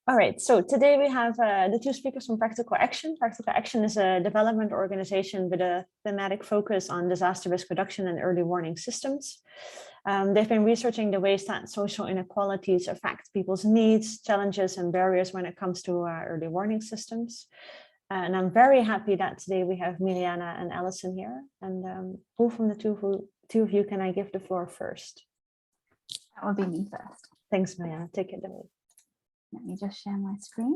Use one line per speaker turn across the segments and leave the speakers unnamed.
All right, so today we have the two speakers from Practical Action. Practical Action is a development organization with a thematic focus on disaster risk reduction and early warning systems. They've been researching the ways that social inequalities affect people's needs, challenges, and barriers when it comes to early warning systems. And I'm very happy that today we have Mirianna and Alison here. And who from the two of you can I give the floor first?
That would be me first.
Thanks, Mirianna. Take it away.
Let me just share my screen.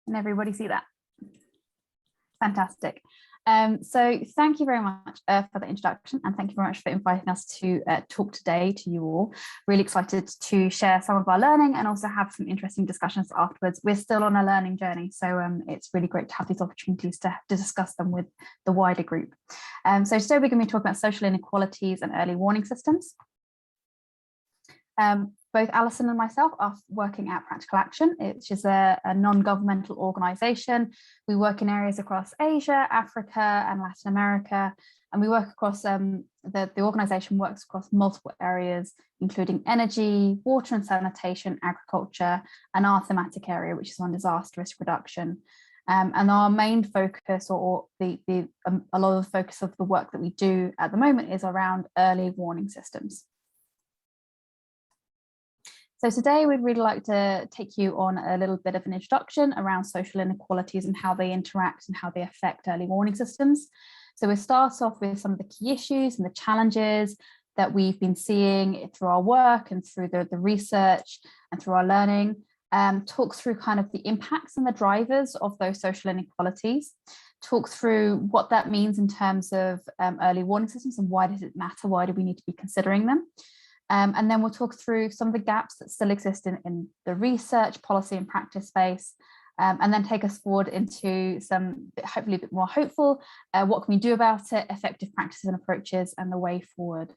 Can everybody see that? Fantastic. So thank you very much for the introduction, and thank you very much for inviting us to talk today to you all. Really excited to share some of our learning and also have some interesting discussions afterwards. We're still on a learning journey, so it's really great to have these opportunities to discuss them with the wider group. So today we're going to be talking about social inequalities and early warning systems. Both Alison and myself are working at Practical Action, which is a non-governmental organisation. We work in areas across Asia, Africa, and Latin America, and we work across, the organisation works across multiple areas, including energy, water and sanitation, agriculture, and our thematic area, which is on disaster risk reduction. And our main focus, or a lot of the focus of the work that we do at the moment, is around early warning systems. So today we'd really like to take you on a little bit of an introduction around social inequalities and how they interact and how they affect early warning systems. So we'll start off with some of the key issues and the challenges that we've been seeing through our work and through the research and through our learning, talk through kind of the impacts and the drivers of those social inequalities, talk through what that means in terms of early warning systems and why does it matter, why do we need to be considering them. And then we'll talk through some of the gaps that still exist in the research, policy and practice space, and then take us forward into some, hopefully a bit more hopeful, what can we do about it, effective practices and approaches, and the way forward.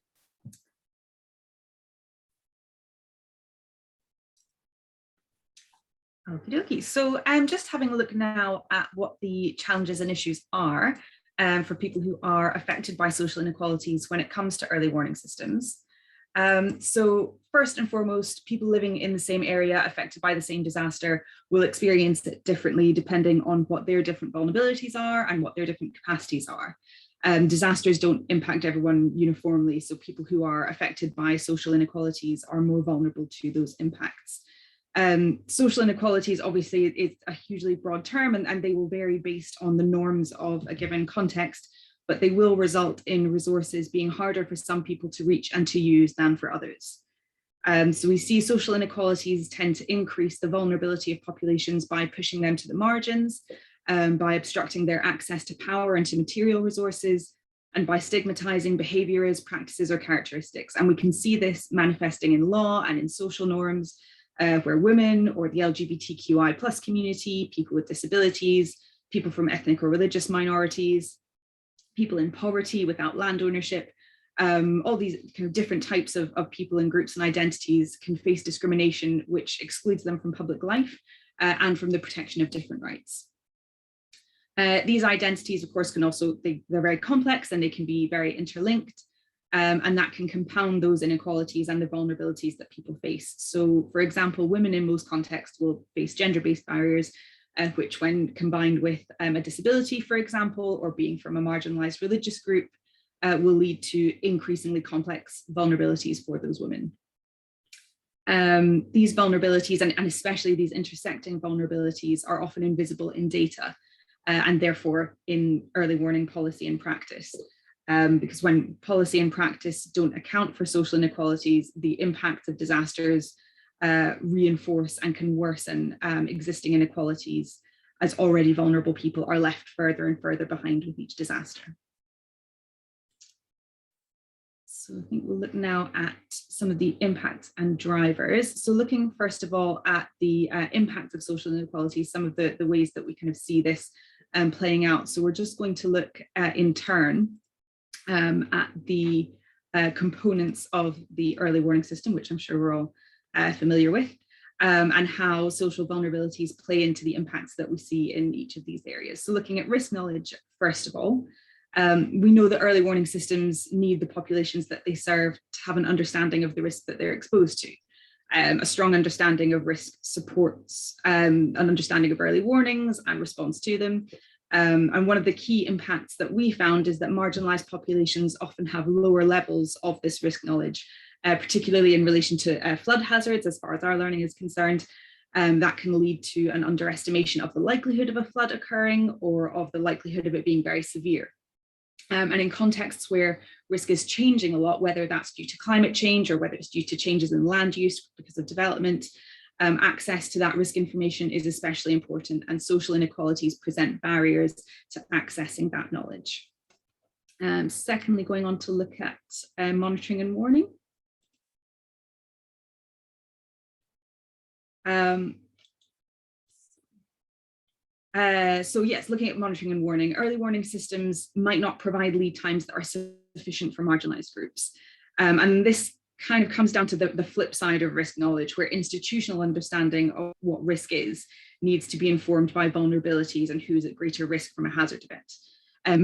Okie dokie. So I'm just having a look now at what the challenges and issues are for people who are affected by social inequalities when it comes to early warning systems. So first and foremost, people living in the same area affected by the same disaster will experience it differently depending on what their different vulnerabilities are and what their different capacities are. Disasters don't impact everyone uniformly, so people who are affected by social inequalities are more vulnerable to those impacts. Social inequalities obviously is a hugely broad term, and they will vary based on the norms of a given context, but they will result in resources being harder for some people to reach and to use than for others. So we see social inequalities tend to increase the vulnerability of populations by pushing them to the margins, by obstructing their access to power and to material resources, and by stigmatizing behaviors, practices, or characteristics. And we can see this manifesting in law and in social norms, where women or the LGBTQI+ community, people with disabilities, people from ethnic or religious minorities, people in poverty without land ownership, all these kind of different types of people and groups and identities can face discrimination which excludes them from public life and from the protection of different rights. These identities, of course, can also, they're very complex and they can be very interlinked, and that can compound those inequalities and the vulnerabilities that people face. So, for example, women in most contexts will face gender-based barriers, which when combined with a disability, for example, or being from a marginalized religious group, will lead to increasingly complex vulnerabilities for those women. These vulnerabilities, and especially these intersecting vulnerabilities, are often invisible in data and therefore in early warning policy and practice. Because when policy and practice don't account for social inequalities, the impacts of disasters reinforce and can worsen existing inequalities, as already vulnerable people are left further and further behind with each disaster. So I think we'll look now at some of the impacts and drivers. So looking first of all at the impact of social inequalities, some of the ways that we kind of see this playing out. So we're just going to look in turn at the components of the early warning system, which I'm sure we're all familiar with, and how social vulnerabilities play into the impacts that we see in each of these areas. So looking at risk knowledge, first of all, We know that early warning systems need the populations that they serve to have an understanding of the risk that they're exposed to. A strong understanding of risk supports an understanding of early warnings and response to them. And one of the key impacts that we found is that marginalized populations often have lower levels of this risk knowledge, particularly in relation to flood hazards, as far as our learning is concerned. That can lead to an underestimation of the likelihood of a flood occurring or of the likelihood of it being very severe. And in contexts where risk is changing a lot, whether that's due to climate change or whether it's due to changes in land use because of development, access to that risk information is especially important, and social inequalities present barriers to accessing that knowledge. Secondly, going on to look at monitoring and warning. So yes, looking at monitoring and warning, early warning systems might not provide lead times that are sufficient for marginalized groups. And this kind of comes down to the flip side of risk knowledge, where institutional understanding of what risk is needs to be informed by vulnerabilities and who's at greater risk from a hazard event.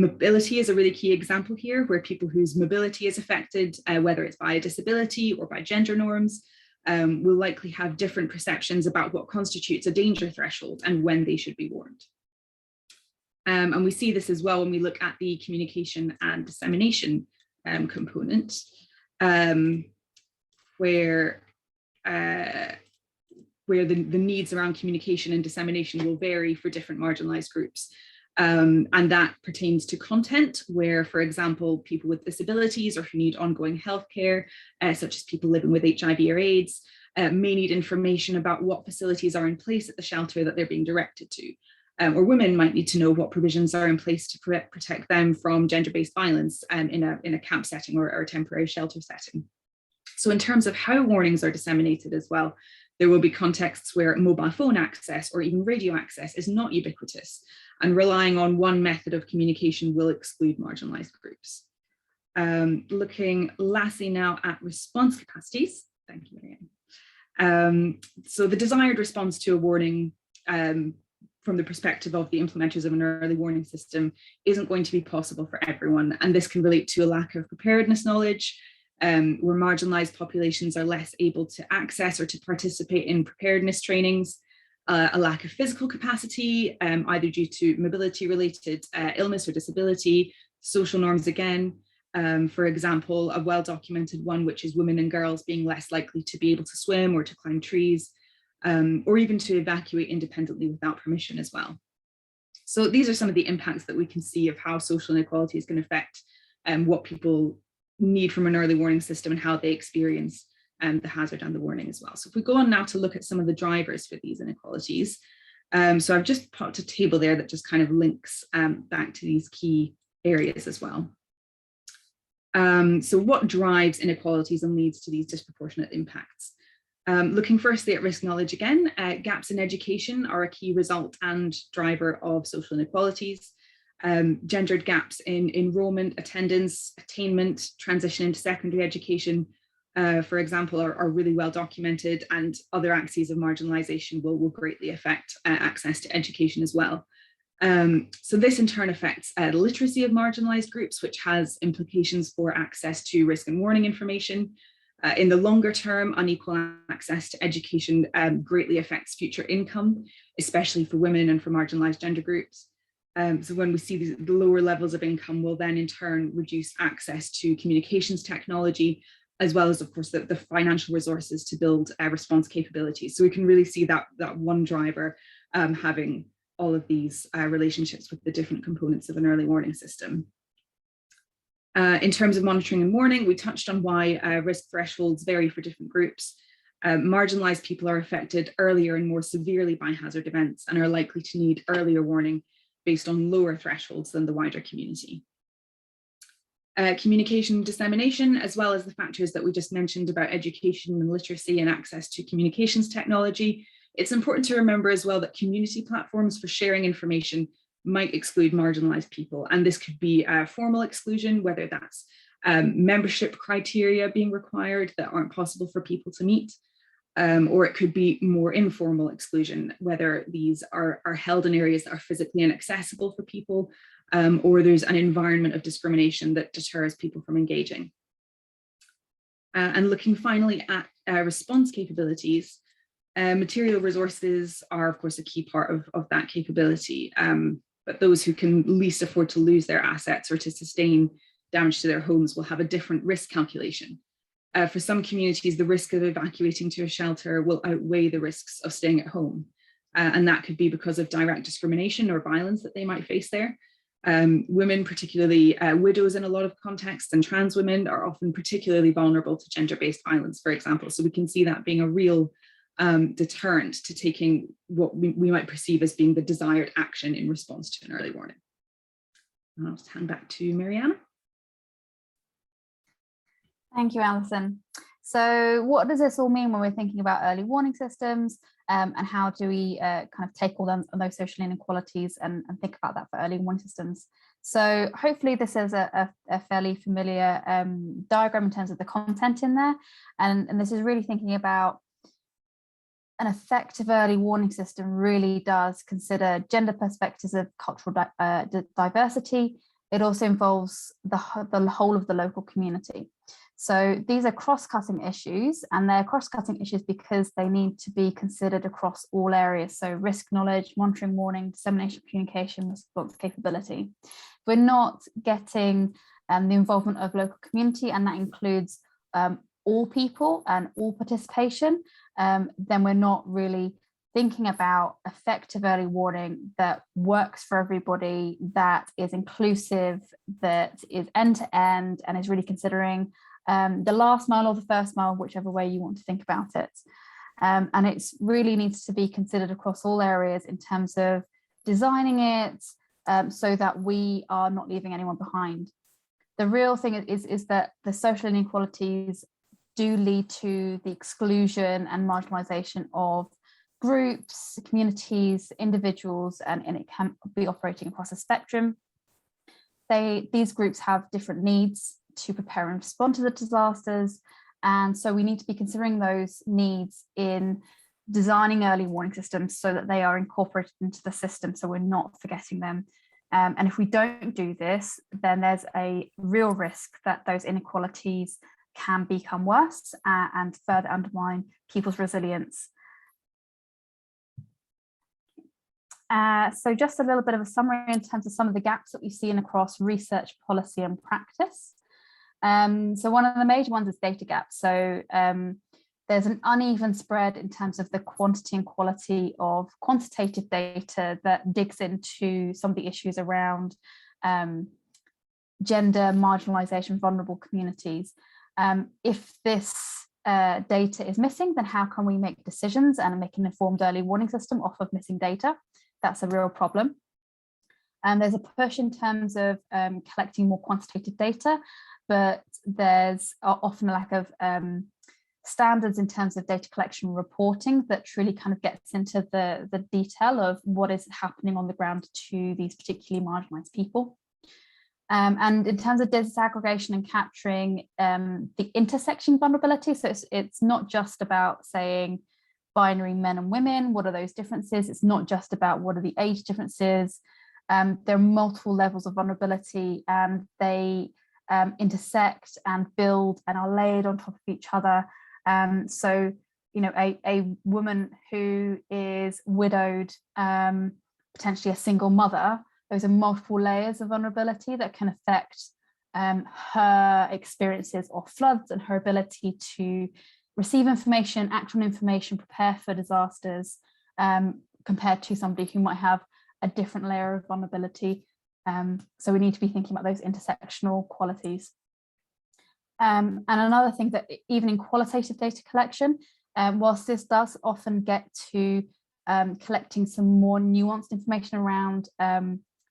Mobility is a really key example here, where people whose mobility is affected, whether it's by a disability or by gender norms, will likely have different perceptions about what constitutes a danger threshold and when they should be warned. And we see this as well when we look at the communication and dissemination component, where the needs around communication and dissemination will vary for different marginalized groups. And that pertains to content, where, for example, people with disabilities or who need ongoing healthcare, such as people living with HIV or AIDS, may need information about what facilities are in place at the shelter that they're being directed to. Or women might need to know what provisions are in place to protect them from gender-based violence in a camp setting or a temporary shelter setting. So in terms of how warnings are disseminated as well, there will be contexts where mobile phone access or even radio access is not ubiquitous, and relying on one method of communication will exclude marginalized groups. Looking lastly now at response capacities. Thank you, Mirianna. So the desired response to a warning from the perspective of the implementers of an early warning system isn't going to be possible for everyone. And this can relate to a lack of preparedness knowledge, where marginalized populations are less able to access or to participate in preparedness trainings, a lack of physical capacity, either due to mobility related illness or disability, social norms again, for example, a well-documented one, which is women and girls being less likely to be able to swim or to climb trees, or even to evacuate independently without permission as well. So these are some of the impacts that we can see of how social inequalities can affect what people need from an early warning system and how they experience the hazard and the warning as well. So if we go on now to look at some of the drivers for these inequalities. So I've just popped a table there that just kind of links back to these key areas as well. So what drives inequalities and leads to these disproportionate impacts? Looking firstly at risk knowledge again, gaps in education are a key result and driver of social inequalities. Gendered gaps in enrollment, attendance, attainment, transition into secondary education, for example, are really well documented, and other axes of marginalization will greatly affect access to education as well. So this in turn affects the literacy of marginalized groups, which has implications for access to risk and warning information. In the longer term, unequal access to education greatly affects future income, especially for women and for marginalized gender groups. So when we see the lower levels of income will then in turn reduce access to communications technology, as well as, of course, the financial resources to build response capabilities. So we can really see that one driver having all of these relationships with the different components of an early warning system. In terms of monitoring and warning, we touched on why risk thresholds vary for different groups. Marginalized people are affected earlier and more severely by hazard events and are likely to need earlier warning based on lower thresholds than the wider community. Communication and dissemination, as well as the factors that we just mentioned about education and literacy and access to communications technology. It's important to remember as well that community platforms for sharing information might exclude marginalized people. And this could be a formal exclusion, whether that's membership criteria being required that aren't possible for people to meet, or it could be more informal exclusion, whether these are held in areas that are physically inaccessible for people, or there's an environment of discrimination that deters people from engaging. And looking finally at response capabilities, material resources are, of course, a key part of that capability. But those who can least afford to lose their assets or to sustain damage to their homes will have a different risk calculation. For some communities, the risk of evacuating to a shelter will outweigh the risks of staying at home. And that could be because of direct discrimination or violence that they might face there. Women, particularly widows in a lot of contexts, and trans women are often particularly vulnerable to gender-based violence, for example. So we can see that being a real deterrent to taking what we might perceive as being the desired action in response to an early warning. And I'll just hand back to Mirianna.
Thank you, Alison. So what does this all mean when we're thinking about early warning systems, and how do we kind of take all those social inequalities and think about that for early warning systems? So hopefully this is a fairly familiar diagram in terms of the content in there. And this is really thinking about an effective early warning system really does consider gender perspectives of cultural diversity. It also involves the whole of the local community. So these are cross-cutting issues, and they're cross-cutting issues because they need to be considered across all areas. So risk knowledge, monitoring, warning, dissemination, communication, response capability. We're not getting the involvement of local community, and that includes all people and all participation, then we're not really thinking about effective early warning that works for everybody, that is inclusive, that is end-to-end, and is really considering the last mile or the first mile, whichever way you want to think about it. And it really needs to be considered across all areas in terms of designing it so that we are not leaving anyone behind. The real thing is that the social inequalities do lead to the exclusion and marginalization of groups, communities, individuals, and it can be operating across a spectrum. These groups have different needs to prepare and respond to the disasters, and so we need to be considering those needs in designing early warning systems so that they are incorporated into the system, so we're not forgetting them. And if we don't do this, then there's a real risk that those inequalities can become worse and further undermine people's resilience. So just a little bit of a summary in terms of some of the gaps that we see in across research, policy and practice. So one of the major ones is data gaps. So there's an uneven spread in terms of the quantity and quality of quantitative data that digs into some of the issues around gender, marginalization, vulnerable communities. If this data is missing, then how can we make decisions and make an informed early warning system off of missing data? That's a real problem. And there's a push in terms of collecting more quantitative data, but there's often a lack of standards in terms of data collection and reporting that truly kind of gets into the detail of what is happening on the ground to these particularly marginalized people. And in terms of disaggregation and capturing the intersection vulnerability, so it's not just about saying binary men and women, what are those differences? It's not just about what are the age differences. There are multiple levels of vulnerability, and they intersect and build and are layered on top of each other. So, you know, a woman who is widowed, potentially a single mother, those are multiple layers of vulnerability that can affect her experiences of floods and her ability to receive information, act on information, prepare for disasters, compared to somebody who might have a different layer of vulnerability. So we need to be thinking about those intersectional qualities. And another thing that even in qualitative data collection, whilst this does often get to collecting some more nuanced information around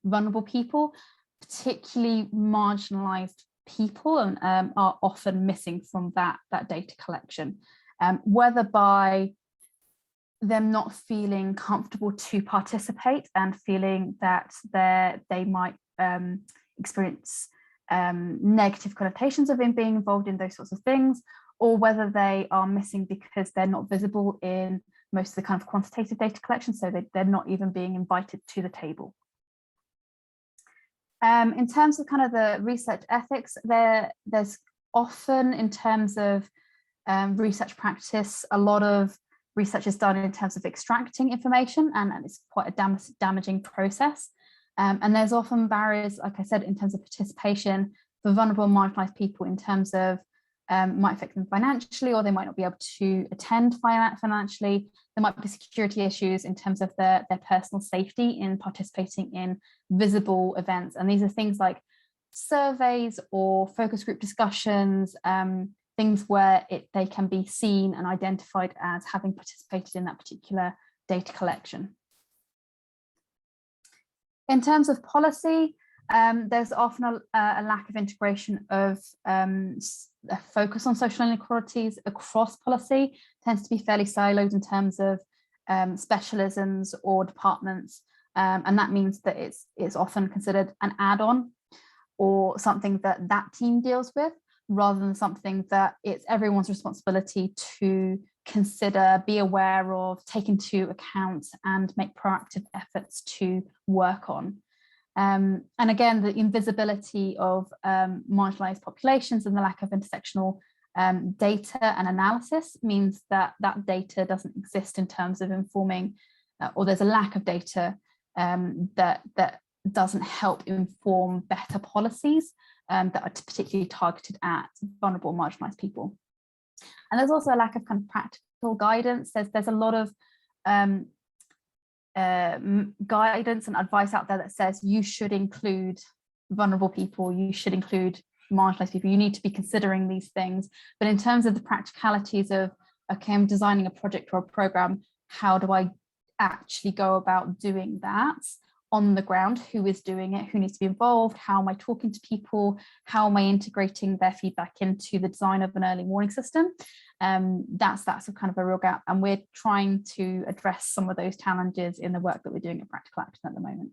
vulnerable people, particularly marginalized people are often missing from that data collection, whether by them not feeling comfortable to participate and feeling that they might experience negative connotations of being involved in those sorts of things, or whether they are missing because they're not visible in most of the kind of quantitative data collection, so they're not even being invited to the table. In terms of kind of the research ethics, there's often, in terms of research practice, a lot of research is done in terms of extracting information, and it's quite a damaging process. And there's often barriers, like I said, in terms of participation for vulnerable and marginalized people, in terms of might affect them financially, or they might not be able to attend financially. There might be security issues in terms of their personal safety in participating in visible events. And these are things like surveys or focus group discussions, things where they can be seen and identified as having participated in that particular data collection. In terms of policy, there's often a lack of integration of a focus on social inequalities across policy. Tends to be fairly siloed in terms of specialisms or departments, and that means that it's often considered an add-on or something that that team deals with, rather than something that it's everyone's responsibility to consider, be aware of, take into account, and make proactive efforts to work on. And again, the invisibility of marginalized populations and the lack of intersectional data and analysis means that that data doesn't exist in terms of informing, or there's a lack of data that doesn't help inform better policies that are particularly targeted at vulnerable marginalized people. And there's also a lack of kind of practical guidance. There's a lot of guidance and advice out there that says you should include vulnerable people, you should include marginalized people, you need to be considering these things. But in terms of the practicalities of, okay, I'm designing a project or a program, how do I actually go about doing that on the ground? Who is doing it? Who needs to be involved? How am I talking to people? How am I integrating their feedback into the design of an early warning system? That's a kind of a real gap, and we're trying to address some of those challenges in the work that we're doing at Practical Action at the moment.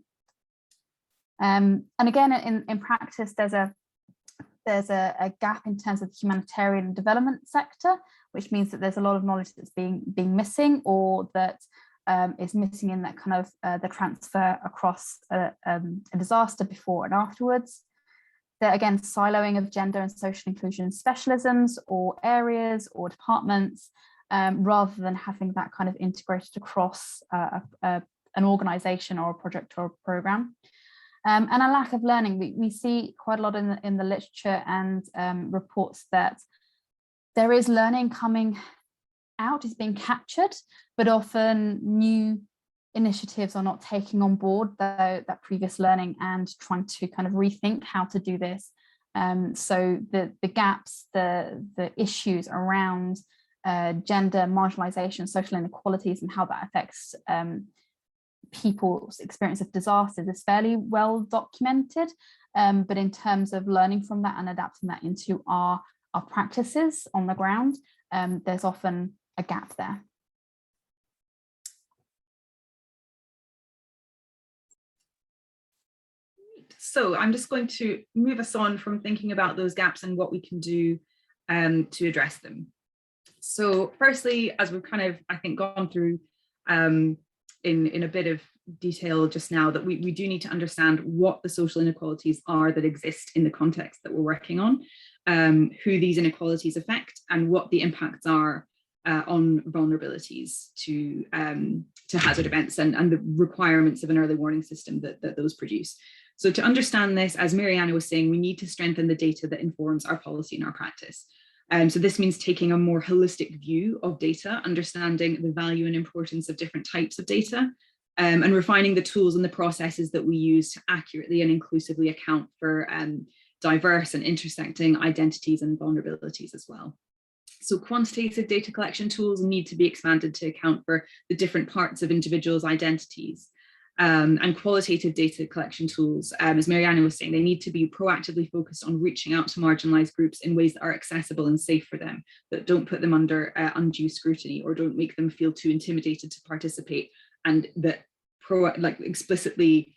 And again, in practice, there's a gap in terms of the humanitarian and development sector, which means that there's a lot of knowledge that's being missing, or that is missing in that kind of the transfer across a disaster before and afterwards. There, again, siloing of gender and social inclusion specialisms or areas or departments, rather than having that kind of integrated across an organization or a project or a program. And a lack of learning. We see quite a lot in the literature and reports that there is learning coming out, is being captured, but often new initiatives are not taking on board that previous learning and trying to kind of rethink how to do this. So the gaps, the issues around gender, marginalization, social inequalities, and how that affects people's experience of disasters is fairly well documented. But in terms of learning from that and adapting that into our practices on the ground, there's often a gap there.
So I'm just going to move us on from thinking about those gaps and what we can do to address them. So firstly, as we've kind of, I think, gone through in a bit of detail just now, that we do need to understand what the social inequalities are that exist in the context that we're working on, who these inequalities affect, and what the impacts are on vulnerabilities to hazard events and the requirements of an early warning system that those produce. So to understand this, as Mirianna was saying, we need to strengthen the data that informs our policy and our practice. So this means taking a more holistic view of data, understanding the value and importance of different types of data, and refining the tools and the processes that we use to accurately and inclusively account for diverse and intersecting identities and vulnerabilities as well. So quantitative data collection tools need to be expanded to account for the different parts of individuals' identities. And qualitative data collection tools, as Mirianna was saying, they need to be proactively focused on reaching out to marginalized groups in ways that are accessible and safe for them, that don't put them under undue scrutiny or don't make them feel too intimidated to participate, and that explicitly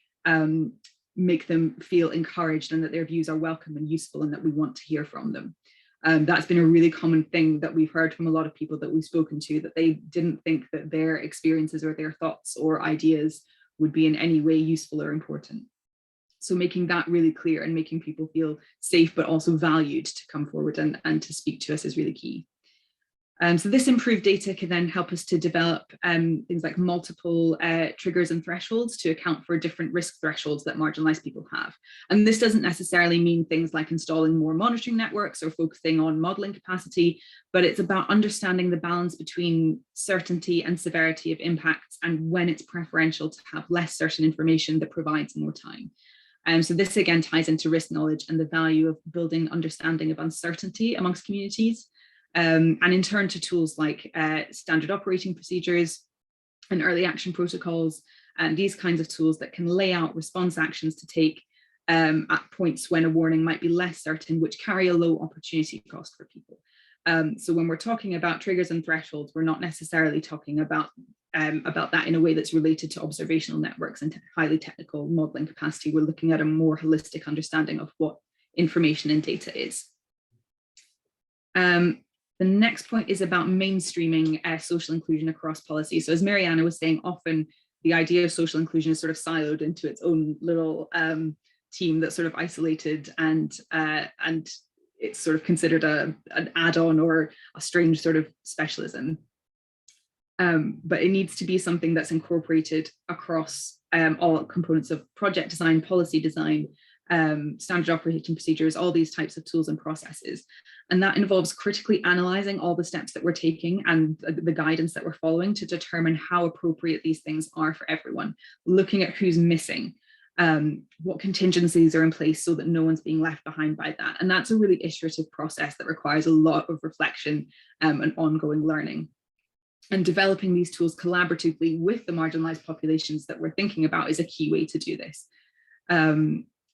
make them feel encouraged and that their views are welcome and useful and that we want to hear from them. That's been a really common thing that we've heard from a lot of people that we've spoken to, that they didn't think that their experiences or their thoughts or ideas would be in any way useful or important. So making that really clear and making people feel safe, but also valued to come forward and to speak to us is really key. So this improved data can then help us to develop things like multiple triggers and thresholds to account for different risk thresholds that marginalized people have. And this doesn't necessarily mean things like installing more monitoring networks or focusing on modeling capacity, but it's about understanding the balance between certainty and severity of impacts and when it's preferential to have less certain information that provides more time. So this again ties into risk knowledge and the value of building understanding of uncertainty amongst communities. And in turn to tools like standard operating procedures and early action protocols, and these kinds of tools that can lay out response actions to take at points when a warning might be less certain, which carry a low opportunity cost for people. So when we're talking about triggers and thresholds, we're not necessarily talking about that in a way that's related to observational networks and highly technical modeling capacity. We're looking at a more holistic understanding of what information and data is. The next point is about mainstreaming social inclusion across policy. So as Mirianna was saying, often the idea of social inclusion is sort of siloed into its own little team that's sort of isolated, and it's sort of considered an add-on or a strange sort of specialism. But it needs to be something that's incorporated across all components of project design, policy design, standard operating procedures, all these types of tools and processes. And that involves critically analyzing all the steps that we're taking and the guidance that we're following to determine how appropriate these things are for everyone, looking at who's missing, what contingencies are in place so that no one's being left behind by that. And that's a really iterative process that requires a lot of reflection and ongoing learning. And developing these tools collaboratively with the marginalized populations that we're thinking about is a key way to do this.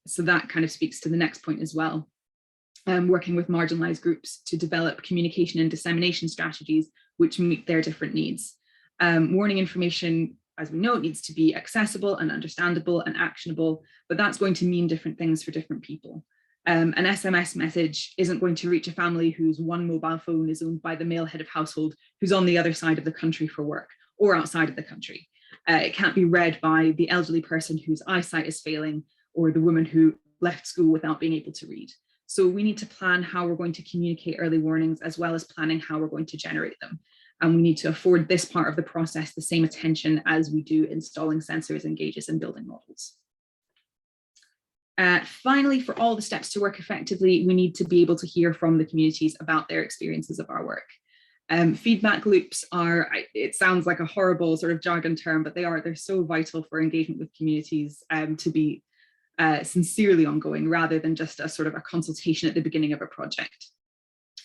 So that kind of speaks to the next point as well. Working with marginalized groups to develop communication and dissemination strategies which meet their different needs. Warning information, as we know, it needs to be accessible and understandable and actionable, but that's going to mean different things for different people. An SMS message isn't going to reach a family whose one mobile phone is owned by the male head of household who's on the other side of the country for work or outside of the country. It can't be read by the elderly person whose eyesight is failing or the woman who left school without being able to read. So we need to plan how we're going to communicate early warnings as well as planning how we're going to generate them. And we need to afford this part of the process the same attention as we do installing sensors and gauges and building models. Finally, for all the steps to work effectively, we need to be able to hear from the communities about their experiences of our work. Feedback loops are, it sounds like a horrible sort of jargon term, but they're so vital for engagement with communities to be sincerely ongoing rather than just a sort of a consultation at the beginning of a project.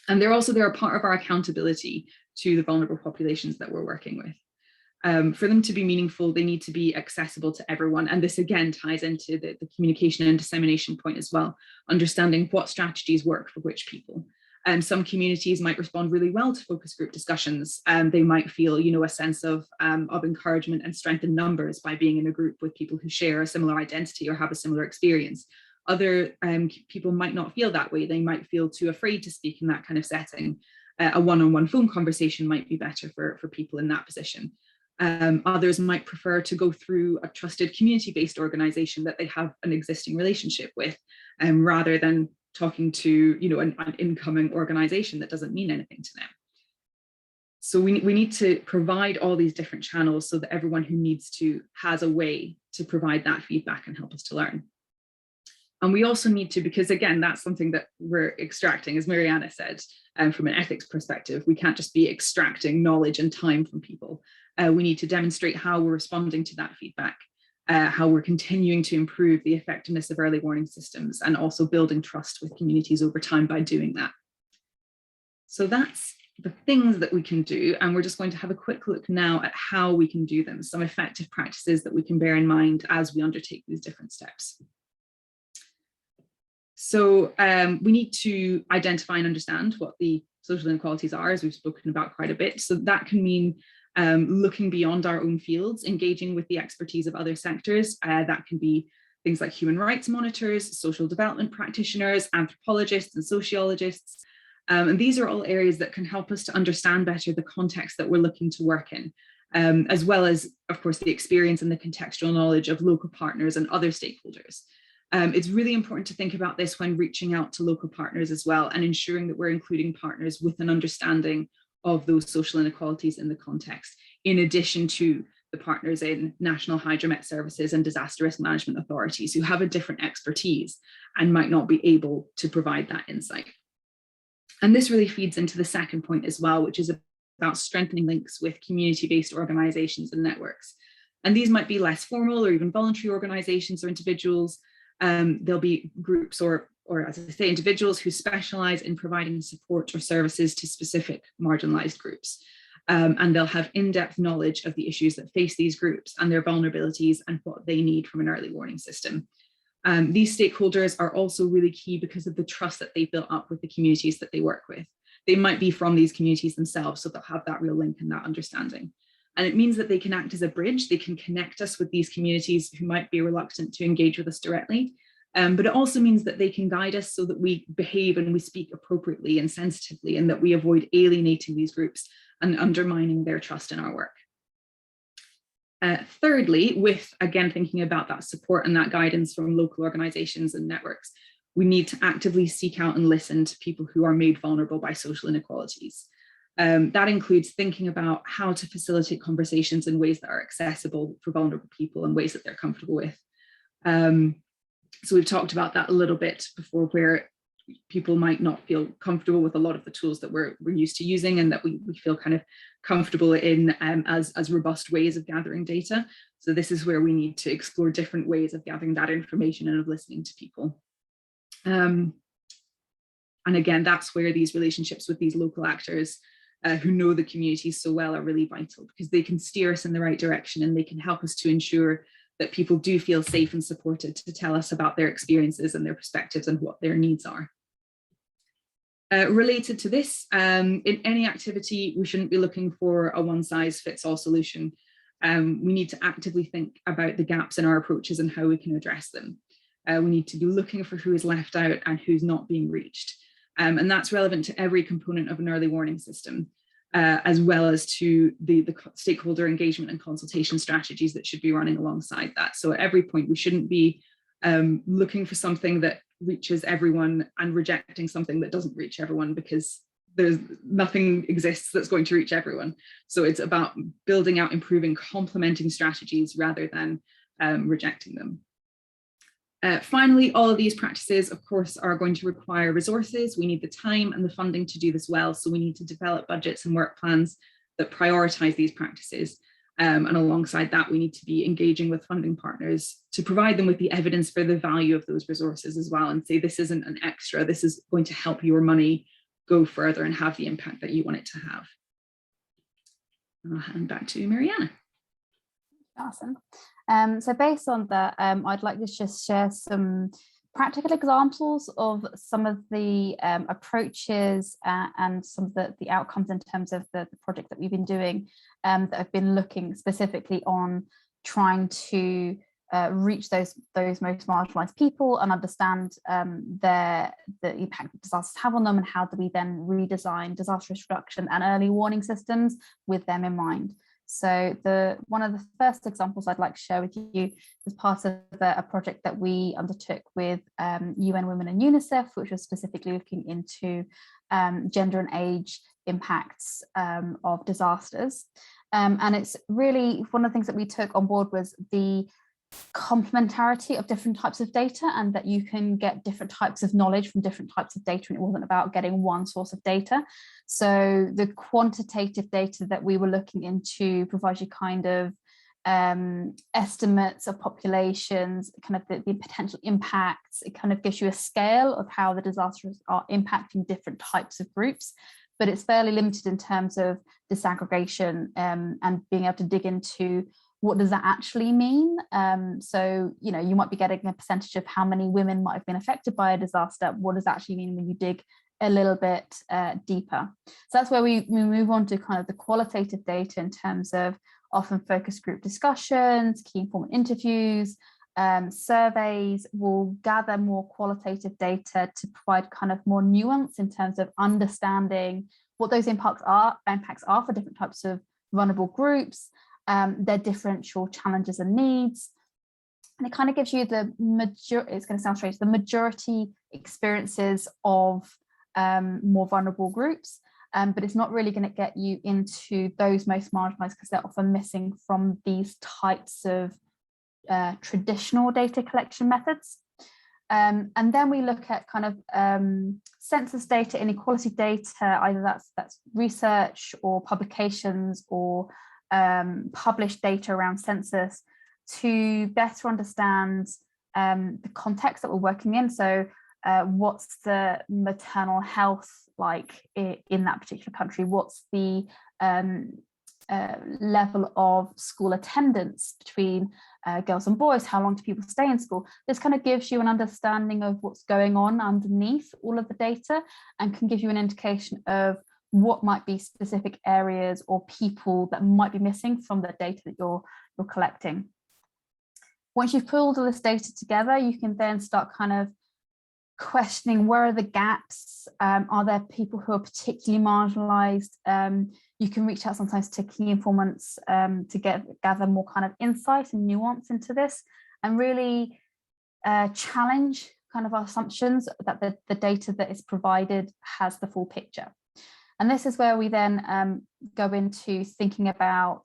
And they're a part of our accountability to the vulnerable populations that we're working with. For them to be meaningful, they need to be accessible to everyone. And this again ties into the communication and dissemination point as well, understanding what strategies work for which people. Some communities might respond really well to focus group discussions. They might feel, a sense of encouragement and strength in numbers by being in a group with people who share a similar identity or have a similar experience. Other people might not feel that way. They might feel too afraid to speak in that kind of setting. A one-on-one phone conversation might be better for people in that position. Others might prefer to go through a trusted community-based organization that they have an existing relationship with, rather than talking to an incoming organization that doesn't mean anything to them. So we need to provide all these different channels so that everyone who needs to has a way to provide that feedback and help us to learn. And we also need to, because again, that's something that we're extracting, as Mirianna said, from an ethics perspective, we can't just be extracting knowledge and time from people. We need to demonstrate how we're responding to that feedback, how we're continuing to improve the effectiveness of early warning systems and also building trust with communities over time by doing that. So that's the things that we can do. And we're just going to have a quick look now at how we can do them, some effective practices that we can bear in mind as we undertake these different steps. So we need to identify and understand what the social inequalities are, as we've spoken about quite a bit. So that can mean looking beyond our own fields, engaging with the expertise of other sectors. That can be things like human rights monitors, social development practitioners, anthropologists and sociologists. And these are all areas that can help us to understand better the context that we're looking to work in, as well as, of course, the experience and the contextual knowledge of local partners and other stakeholders. It's really important to think about this when reaching out to local partners as well, and ensuring that we're including partners with an understanding of those social inequalities in the context, in addition to the partners in National Hydromet Services and disaster risk management authorities who have a different expertise and might not be able to provide that insight. And this really feeds into the second point as well, which is about strengthening links with community-based organizations and networks. And these might be less formal or even voluntary organizations or individuals. There'll be groups or as I say, individuals who specialize in providing support or services to specific marginalized groups. And they'll have in-depth knowledge of the issues that face these groups and their vulnerabilities and what they need from an early warning system. These stakeholders are also really key because of the trust that they've built up with the communities that they work with. They might be from these communities themselves, so they'll have that real link and that understanding. And it means that they can act as a bridge. They can connect us with these communities who might be reluctant to engage with us directly. But it also means that they can guide us so that we behave and we speak appropriately and sensitively, and that we avoid alienating these groups and undermining their trust in our work. Thirdly, with, again, thinking about that support and that guidance from local organizations and networks, we need to actively seek out and listen to people who are made vulnerable by social inequalities. That includes thinking about how to facilitate conversations in ways that are accessible for vulnerable people and ways that they're comfortable with. So we've talked about that a little bit before, where people might not feel comfortable with a lot of the tools that we're used to using, and that we feel kind of comfortable in as robust ways of gathering data. So this is where we need to explore different ways of gathering that information and of listening to people. And again, that's where these relationships with these local actors who know the communities so well are really vital, because they can steer us in the right direction and they can help us to ensure that people do feel safe and supported to tell us about their experiences and their perspectives and what their needs are. Related to this, in any activity, we shouldn't be looking for a one-size-fits-all solution. We need to actively think about the gaps in our approaches and how we can address them. We need to be looking for who is left out and who's not being reached. And that's relevant to every component of an early warning system, as well as to the stakeholder engagement and consultation strategies that should be running alongside that. So at every point, we shouldn't be looking for something that reaches everyone and rejecting something that doesn't reach everyone, because there's nothing exists that's going to reach everyone. So it's about building out, improving, complementing strategies rather than rejecting them. Finally, all of these practices, of course, are going to require resources. We need the time and the funding to do this well. So we need to develop budgets and work plans that prioritize these practices. And alongside that, we need to be engaging with funding partners to provide them with the evidence for the value of those resources as well, and say, this isn't an extra, this is going to help your money go further and have the impact that you want it to have. And I'll hand back to Mirianna.
Awesome. So based on that, I'd like to just share some practical examples of some of the approaches and some of the outcomes in terms of the project that we've been doing that have been looking specifically on trying to reach those most marginalized people and understand the impact that disasters have on them, and how do we then redesign disaster risk reduction and early warning systems with them in mind. So one of the first examples I'd like to share with you is part of a project that we undertook with UN Women and UNICEF, which was specifically looking into gender and age impacts of disasters. And it's really one of the things that we took on board was the complementarity of different types of data, and that you can get different types of knowledge from different types of data, and it wasn't about getting one source of data. So the quantitative data that we were looking into provides you kind of estimates of populations, kind of the potential impacts. It kind of gives you a scale of how the disasters are impacting different types of groups, but it's fairly limited in terms of disaggregation and being able to dig into what does that actually mean? So, you know, you might be getting a percentage of how many women might have been affected by a disaster. What does that actually mean when you dig a little bit deeper? So that's where we move on to kind of the qualitative data in terms of often focus group discussions, key informant interviews, surveys. Will gather more qualitative data to provide kind of more nuance in terms of understanding what those impacts are for different types of vulnerable groups, their differential challenges and needs, And it kind of gives you the it's going to sound strange, the majority experiences of more vulnerable groups, but it's not really going to get you into those most marginalized because they're often missing from these types of traditional data collection methods. And then we look at kind of census data, inequality data, either that's research or publications or published data around census, to better understand the context that we're working in. So what's the maternal health like in that particular country? What's the level of school attendance between girls and boys? How long do people stay in school? This kind of gives you an understanding of what's going on underneath all of the data and can give you an indication of what might be specific areas or people that might be missing from the data that you're collecting. Once you've pulled all this data together, you can then start kind of questioning where are the gaps. Are there people who are particularly marginalized? You can reach out sometimes to key informants to gather more kind of insight and nuance into this, and really challenge kind of our assumptions that the data that is provided has the full picture. And this is where we then go into thinking about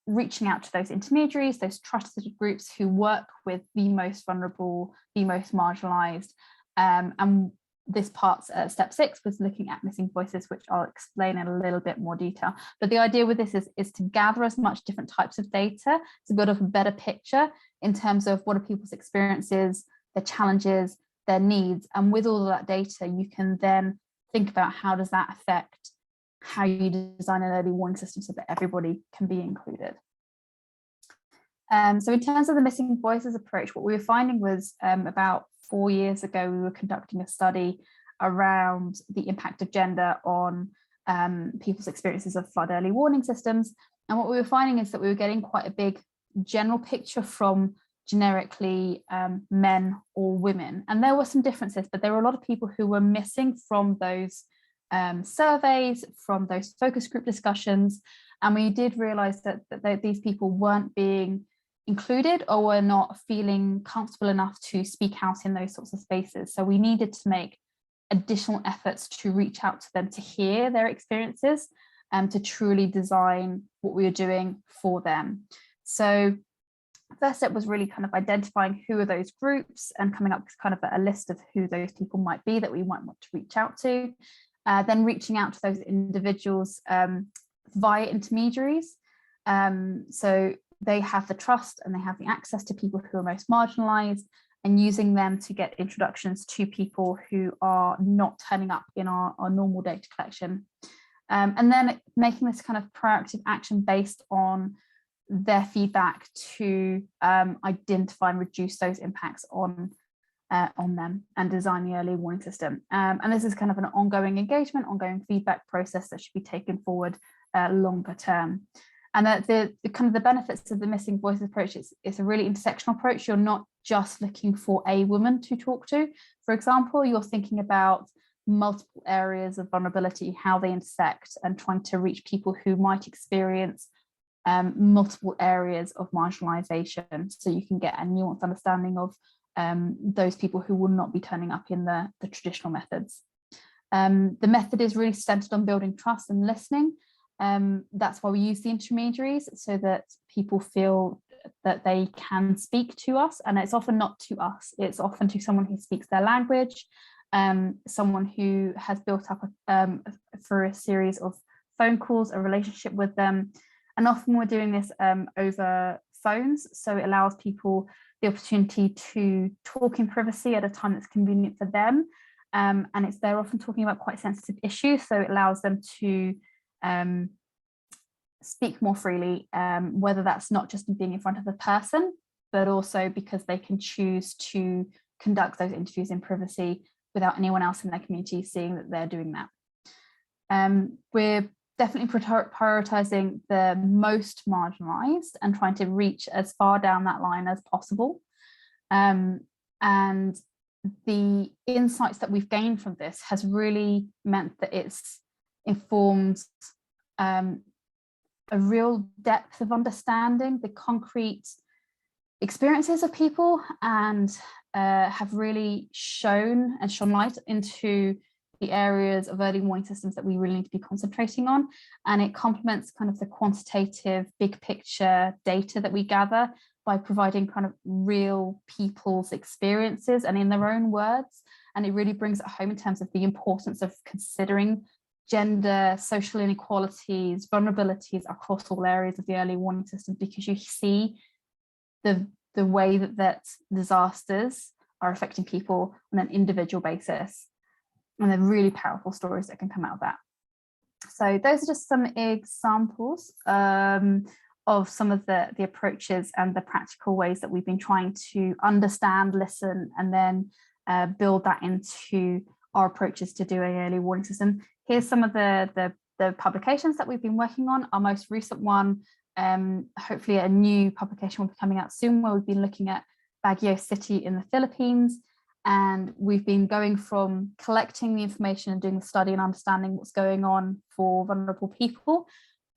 reaching out to those intermediaries, those trusted groups who work with the most vulnerable, the most marginalized. And this part's step 6 was looking at missing voices, which I'll explain in a little bit more detail. But the idea with this is to gather as much different types of data to build up a better picture in terms of what are people's experiences, their challenges, their needs. And with all of that data, you can then think about how does that affect how you design an early warning system so that everybody can be included. So in terms of the missing voices approach, what we were finding was about 4 years ago, we were conducting a study around the impact of gender on people's experiences of flood early warning systems. And what we were finding is that we were getting quite a big general picture from generically men or women. And there were some differences, but there were a lot of people who were missing from those surveys, from those focus group discussions. And we did realize that these people weren't being included or were not feeling comfortable enough to speak out in those sorts of spaces. So we needed to make additional efforts to reach out to them, to hear their experiences, and to truly design what we were doing for them. So first step was really kind of identifying who are those groups and coming up with kind of a list of who those people might be that we might want to reach out to. Then reaching out to those individuals via intermediaries. So they have the trust and they have the access to people who are most marginalized, and using them to get introductions to people who are not turning up in our normal data collection. And then making this kind of proactive action based on their feedback to identify and reduce those impacts on them and design the early warning system. And this is kind of an ongoing engagement, ongoing feedback process that should be taken forward longer term. And that the kind of the benefits of the missing voices approach is it's a really intersectional approach. You're not just looking for a woman to talk to. For example, you're thinking about multiple areas of vulnerability, how they intersect, and trying to reach people who might experience multiple areas of marginalization, so you can get a nuanced understanding of those people who will not be turning up in the traditional methods. The method is really centered on building trust and listening. That's why we use the intermediaries, so that people feel that they can speak to us, and it's often not to us, it's often to someone who speaks their language, someone who has built up for a series of phone calls, a relationship with them. And often we're doing this over phones, so it allows people the opportunity to talk in privacy at a time that's convenient for them. And they're often talking about quite sensitive issues, so it allows them to speak more freely, whether that's not just being in front of the person, but also because they can choose to conduct those interviews in privacy without anyone else in their community seeing that they're doing that. We're definitely prioritizing the most marginalized and trying to reach as far down that line as possible. And the insights that we've gained from this has really meant that it's informed a real depth of understanding, the concrete experiences of people and have really shone light into the areas of early warning systems that we really need to be concentrating on. And it complements kind of the quantitative big picture data that we gather by providing kind of real people's experiences and in their own words. And it really brings it home in terms of the importance of considering gender, social inequalities, vulnerabilities across all areas of the early warning system, because you see the way that disasters are affecting people on an individual basis. And they're really powerful stories that can come out of that. So those are just some examples of some of the approaches and the practical ways that we've been trying to understand, listen, and then build that into our approaches to doing early warning system. Here's some of the publications that we've been working on. Our most recent one, hopefully a new publication will be coming out soon, where we've been looking at Baguio City in the Philippines. And we've been going from collecting the information and doing the study and understanding what's going on for vulnerable people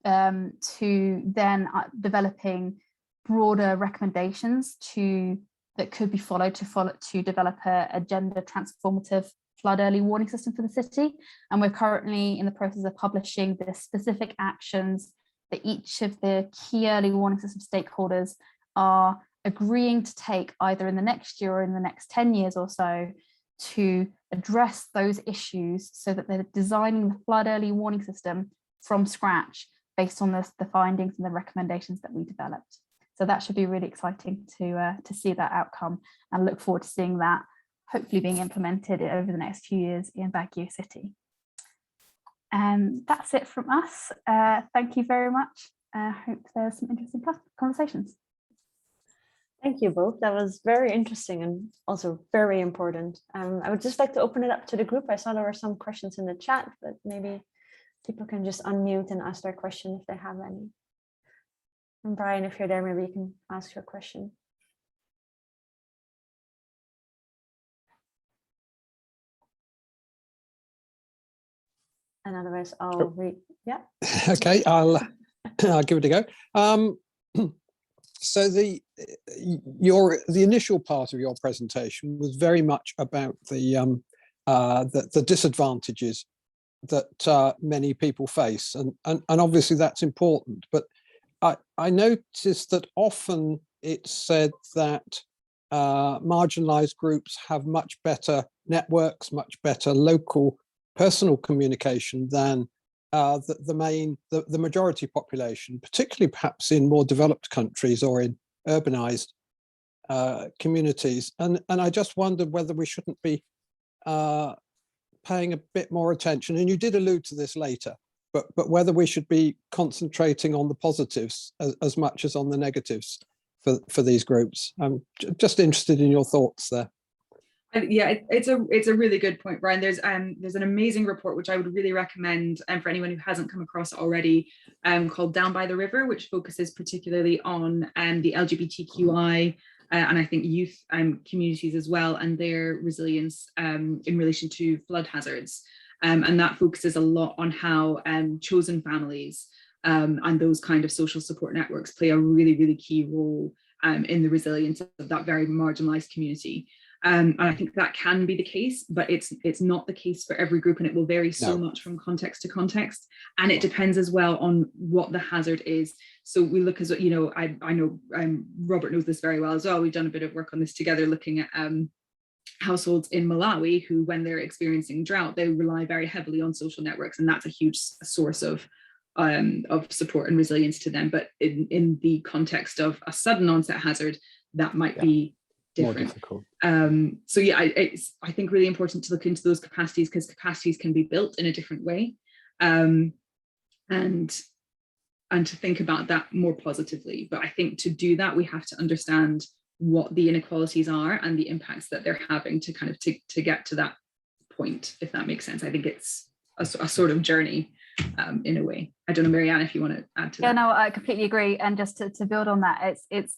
to then developing broader recommendations that could be followed to develop a gender transformative flood early warning system for the city. And we're currently in the process of publishing the specific actions that each of the key early warning system stakeholders are agreeing to take either in the next year or in the next 10 years or so to address those issues, so that they're designing the flood early warning system from scratch based on the findings and the recommendations that we developed. So that should be really exciting to see that outcome, and look forward to seeing that hopefully being implemented over the next few years in Baguio City. And that's it from us. Thank you very much. I hope there's some interesting conversations.
Thank you both. That was very interesting and also very important. I would just like to open it up to the group. I saw there were some questions in the chat, but maybe people can just unmute and ask their question if they have any. And Brian, if you're there, maybe you can ask your question. And otherwise I'll read. Yeah.
Okay, I'll give it a go. So the initial part of your presentation was very much about the disadvantages that many people face, and obviously that's important. But I noticed that often it's said that marginalized groups have much better networks, much better local personal communication than the majority population, particularly perhaps in more developed countries or in urbanized communities. And I just wondered whether we shouldn't be paying a bit more attention, and you did allude to this later, but whether we should be concentrating on the positives as much as on the negatives for these groups. I'm just interested in your thoughts there.
Yeah, it's a really good point, Brian. There's an amazing report which I would really recommend for anyone who hasn't come across it already, called Down by the River, which focuses particularly on the LGBTQI and I think youth communities as well, and their resilience in relation to flood hazards. And that focuses a lot on how chosen families and those kind of social support networks play a really, really key role in the resilience of that very marginalized community. And I think that can be the case, but it's not the case for every group, and it will vary so much from context to context. And it depends as well on what the hazard is. So we look as, you know, I know Robert knows this very well as well. We've done a bit of work on this together, looking at households in Malawi who, when they're experiencing drought, they rely very heavily on social networks, and that's a huge source of support and resilience to them. But in the context of a sudden onset hazard, that might be different.
More difficult.
So yeah, it's I think really important to look into those capacities, because capacities can be built in a different way, and to think about that more positively. But I think to do that, we have to understand what the inequalities are and the impacts that they're having to kind of to get to that point, if that makes sense. I think it's a sort of journey in a way. I don't know, Mirianna, if you want to add to that.
Yeah, no, I completely agree. And just to build on that, it's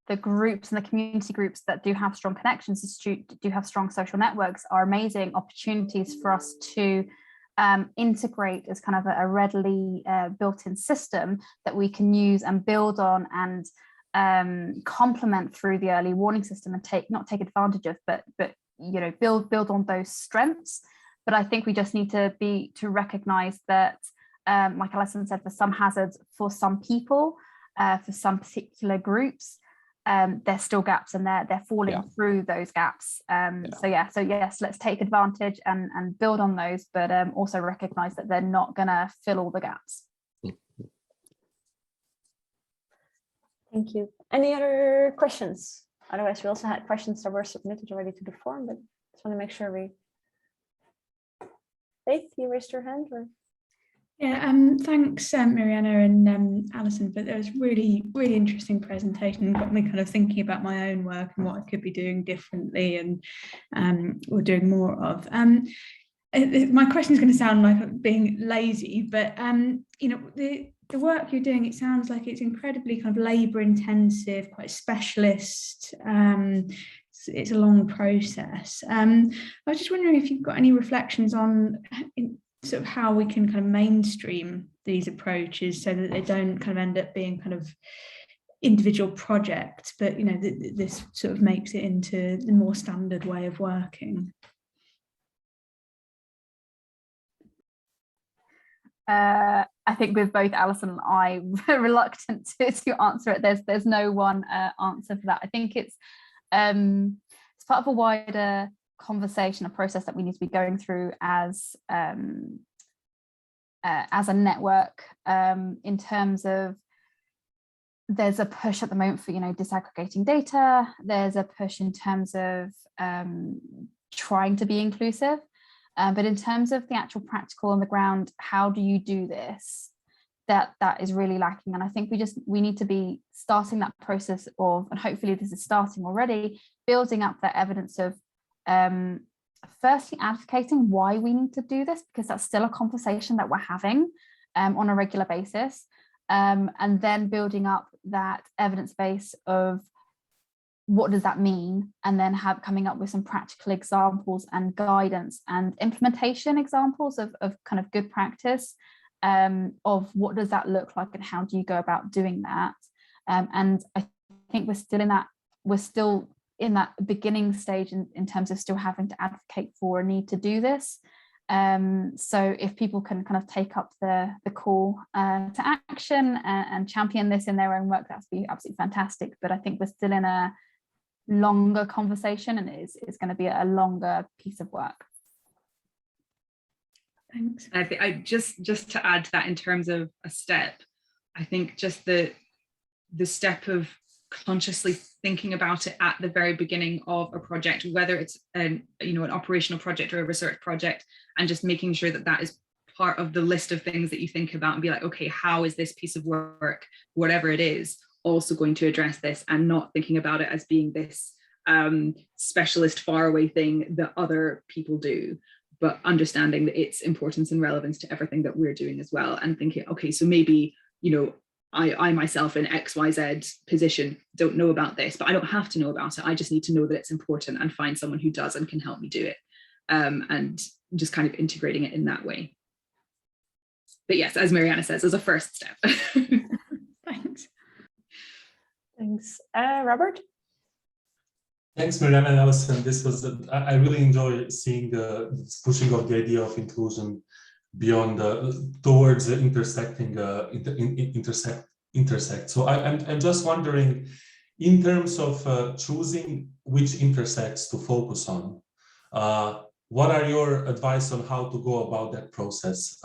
the groups and the community groups that do have strong connections, do have strong social networks, are amazing opportunities for us to integrate as kind of a readily built-in system that we can use and build on, and complement through the early warning system and not take advantage of, but you know, build on those strengths. But I think we just need to recognize that, like Alison said, for some hazards, for some people, for some particular groups, there's still gaps, and they're falling through those gaps. So yes, let's take advantage and build on those, but also recognize that they're not going to fill all the gaps.
Thank you. Any other questions? Otherwise, we also had questions that were submitted already to the form, but just want to make sure we. Faith, you raised your hand, or?
Yeah, thanks, Mirianna and Alison, but there was really interesting presentation and got me kind of thinking about my own work and what I could be doing differently and or doing more of. My question is going to sound like being lazy, but you know, the work you're doing, it sounds like it's incredibly kind of labour intensive, quite specialist. It's a long process. I was just wondering if you've got any reflections on sort of how we can kind of mainstream these approaches so that they don't kind of end up being kind of individual projects, but you know, this sort of makes it into the more standard way of working.
I think with both Alison and I, we're reluctant to answer it. There's no one answer for that. I think it's part of a wider conversation, a process that we need to be going through as a network, in terms of there's a push at the moment for, you know, disaggregating data. There's a push in terms of trying to be inclusive. But in terms of the actual practical on the ground, how do you do this? That is really lacking. And I think we need to be starting that process of, and hopefully this is starting already, building up that evidence of firstly advocating why we need to do this, because that's still a conversation that we're having on a regular basis. And then building up that evidence base of what does that mean, and then coming up with some practical examples and guidance and implementation examples of kind of good practice, of what does that look like and how do you go about doing that. And I think we're still in that beginning stage in terms of still having to advocate for a need to do this. So if people can kind of take up the call to action and champion this in their own work, that'd be absolutely fantastic. But I think we're still in a longer conversation, and it's going to be a longer piece of work.
Thanks.
I think I just to add to that, in terms of a step, I think just the step of consciously thinking about it at the very beginning of a project, whether it's an operational project or a research project, and just making sure that is part of the list of things that you think about and be like, okay, how is this piece of work, whatever it is, also going to address this, and not thinking about it as being this specialist faraway thing that other people do, but understanding that its importance and relevance to everything that we're doing as well, and thinking, okay, so maybe, you know, I myself in XYZ position don't know about this, but I don't have to know about it. I just need to know that it's important and find someone who does and can help me do it, and just kind of integrating it in that way. But yes, as Mirianna says, as a first step.
Thanks.
Thanks. Robert?
Thanks, Mirianna and Alison. This was, I really enjoy seeing the pushing of the idea of inclusion beyond towards intersecting intersect. So I'm just wondering, in terms of choosing which intersects to focus on, what are your advice on how to go about that process?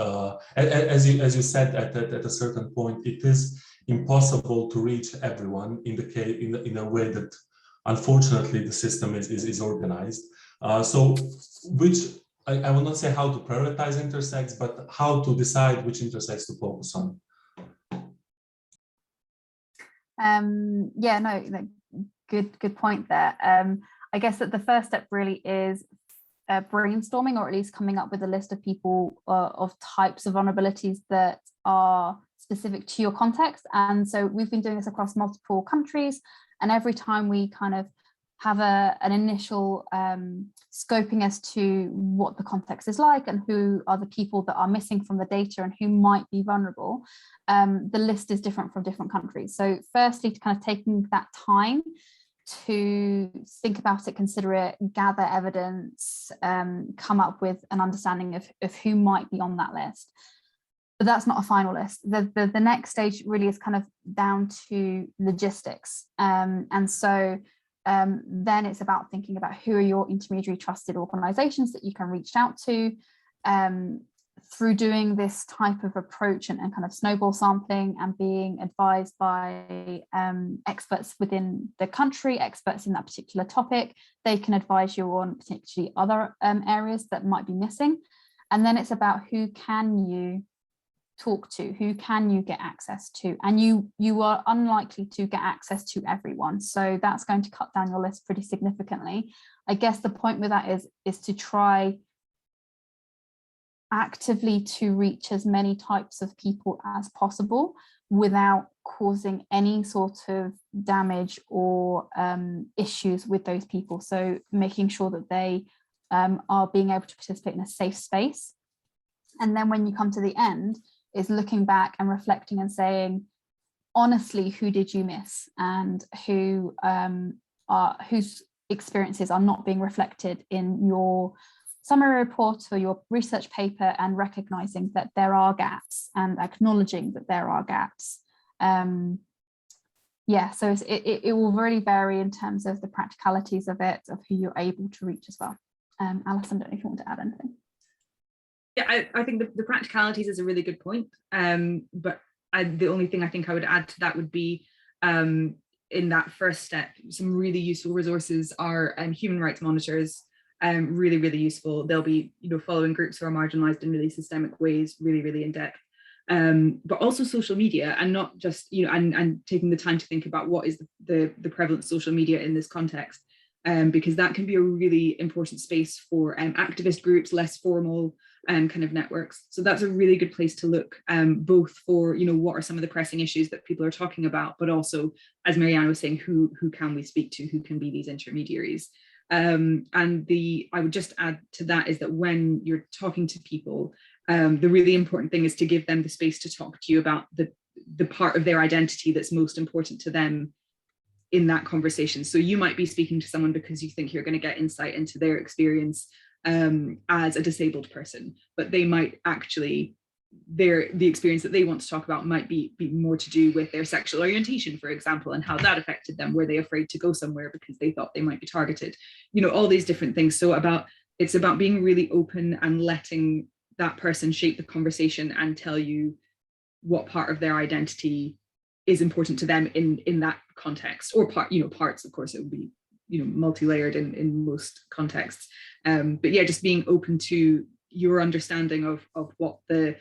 As you said, at a certain point, it is impossible to reach everyone in a way that, unfortunately, the system is organized. So I will not say how to prioritize intersects, but how to decide which intersects to focus on.
Yeah, no, good point there. I guess that the first step really is brainstorming, or at least coming up with a list of people of types of vulnerabilities that are specific to your context. And so we've been doing this across multiple countries, and every time we kind of have an initial scoping as to what the context is like and who are the people that are missing from the data and who might be vulnerable, the list is different from different countries. So firstly, to kind of taking that time to think about it, consider it, gather evidence, come up with an understanding of who might be on that list. But that's not a final list. The next stage really is kind of down to logistics. And so then it's about thinking about who are your intermediary trusted organizations that you can reach out to. Through doing this type of approach and kind of snowball sampling and being advised by experts within the country, experts in that particular topic, they can advise you on potentially other areas that might be missing. And then it's about who can you talk to, who can you get access to, and you are unlikely to get access to everyone, so that's going to cut down your list pretty significantly. I guess the point with that is to try actively to reach as many types of people as possible without causing any sort of damage or issues with those people. So making sure that they are being able to participate in a safe space. And then when you come to the end, is looking back and reflecting and saying, honestly, who did you miss, and whose experiences are not being reflected in your summary report or your research paper, and recognizing that there are gaps and acknowledging that there are gaps. Yeah, so it will really vary in terms of the practicalities of it, of who you're able to reach as well. Alison, I don't know if you want to add anything.
Yeah, I think the practicalities is a really good point. But the only thing I think I would add to that would be in that first step, some really useful resources are human rights monitors, really, really useful. They'll be, following groups who are marginalized in really systemic ways, really, really in depth. But also social media, and not just, and taking the time to think about what is the prevalent social media in this context, because that can be a really important space for activist groups, less formal kind of networks. So that's a really good place to look, both for, what are some of the pressing issues that people are talking about, but also, as Mirianna was saying, who can we speak to, who can be these intermediaries. And I would just add to that is that when you're talking to people, the really important thing is to give them the space to talk to you about the part of their identity that's most important to them in that conversation. So you might be speaking to someone because you think you're going to get insight into their experience as a disabled person, but they might actually, the experience that they want to talk about might be more to do with their sexual orientation, for example, and how that affected them. Were they afraid to go somewhere because they thought they might be targeted? All these different things. So it's about being really open and letting that person shape the conversation and tell you what part of their identity is important to them in that context, or parts, of course, it would be, multi-layered in most contexts. But yeah, just being open to your understanding of what the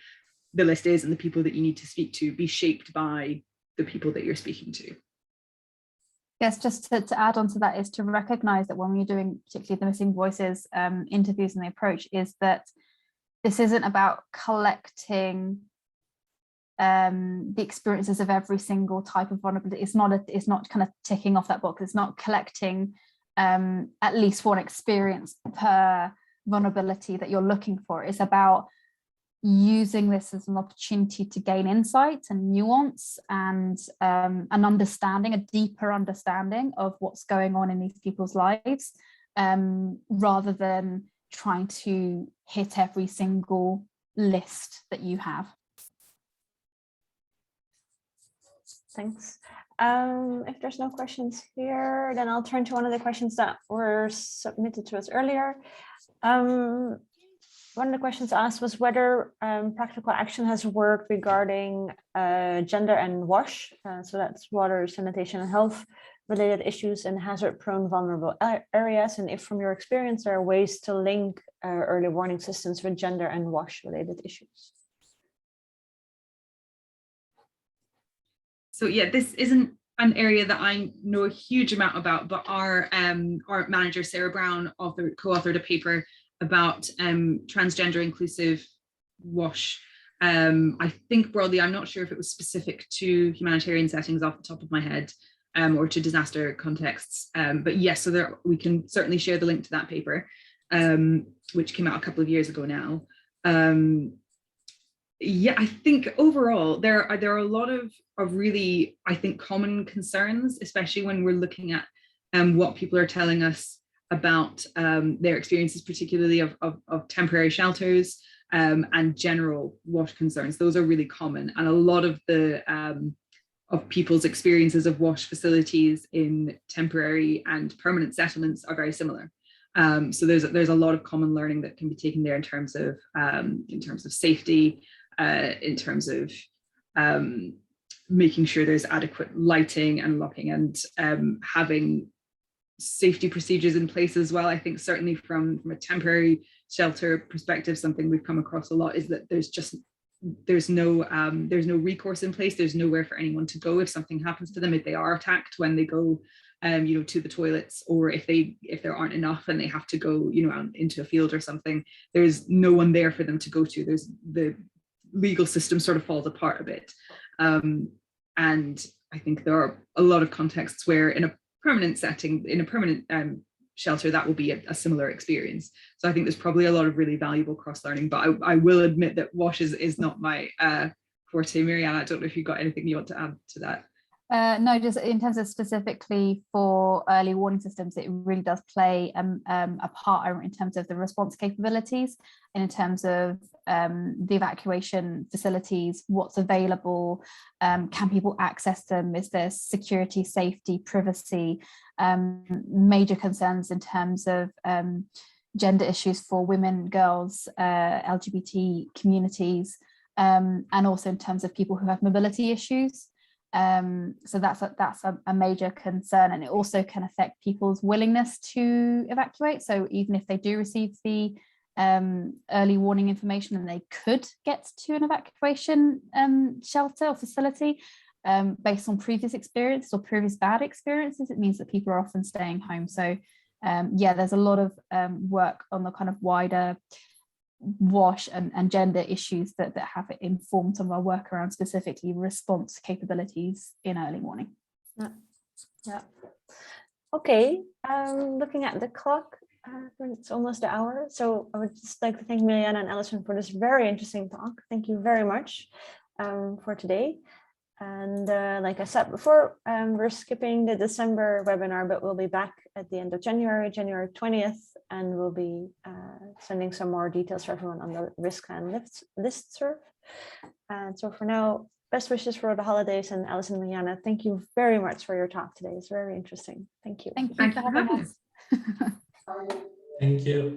list is and the people that you need to speak to be shaped by the people that you're speaking to.
Yes, just to add on to that is to recognize that when we're doing particularly the missing voices interviews and the approach, is that this isn't about collecting the experiences of every single type of vulnerability. It's not kind of ticking off that box. It's not collecting at least one experience per vulnerability that you're looking for. It's about using this as an opportunity to gain insight and nuance and an understanding, a deeper understanding of what's going on in these people's lives, rather than trying to hit every single list that you have.
Thanks. If there's no questions here, then I'll turn to one of the questions that were submitted to us earlier. One of the questions asked was whether practical action has worked regarding gender and WASH, so that's water, sanitation and health related issues in hazard-prone vulnerable areas, and if from your experience there are ways to link early warning systems with gender and WASH related issues.
So yeah, this isn't an area that I know a huge amount about, but our manager, Sarah Brown, co-authored a paper about transgender inclusive WASH. I think broadly, I'm not sure if it was specific to humanitarian settings off the top of my head, or to disaster contexts. But yes, so there, we can certainly share the link to that paper, which came out a couple of years ago now. Yeah, I think overall there are a lot of really, I think, common concerns, especially when we're looking at what people are telling us about their experiences, particularly of temporary shelters and general WASH concerns. Those are really common, and a lot of the of people's experiences of WASH facilities in temporary and permanent settlements are very similar. So there's a lot of common learning that can be taken there in terms of safety, in terms of making sure there's adequate lighting and locking, and having safety procedures in place as well. I think certainly from a temporary shelter perspective, something we've come across a lot is that there's no recourse in place. There's nowhere for anyone to go if something happens to them, if they are attacked when they go to the toilets, or if there aren't enough and they have to go out into a field or something. There's no one there for them to go to. There's the legal system sort of falls apart a bit, and I think there are a lot of contexts where in a permanent setting, in a permanent shelter, that will be a similar experience. So I think there's probably a lot of really valuable cross-learning, but I will admit that WASH is not my forte. Mirianna, I don't know if you've got anything you want to add to that.
No, just in terms of specifically for early warning systems, it really does play a part in terms of the response capabilities, and in terms of the evacuation facilities, what's available, can people access them, is there security, safety, privacy, major concerns in terms of gender issues for women, girls, LGBT communities, and also in terms of people who have mobility issues. So that's a major concern, and it also can affect people's willingness to evacuate. So even if they do receive the early warning information and they could get to an evacuation shelter or facility, based on previous experience or previous bad experiences, it means that people are often staying home. So yeah, there's a lot of work on the kind of wider WASH and gender issues that have informed some of our work around specifically response capabilities in early warning.
Yeah. Okay, looking at the clock, it's almost an hour. So I would just like to thank Mirianna and Alison for this very interesting talk. Thank you very much for today. And like I said before, we're skipping the December webinar, but we'll be back at the end of January 20th, and we'll be sending some more details for everyone on the RiskKAN listserv. And so for now, best wishes for the holidays, and Alison and Mirianna, thank you very much for your talk today. It's very interesting. Thank you.
Thank you for having us.
Thank you.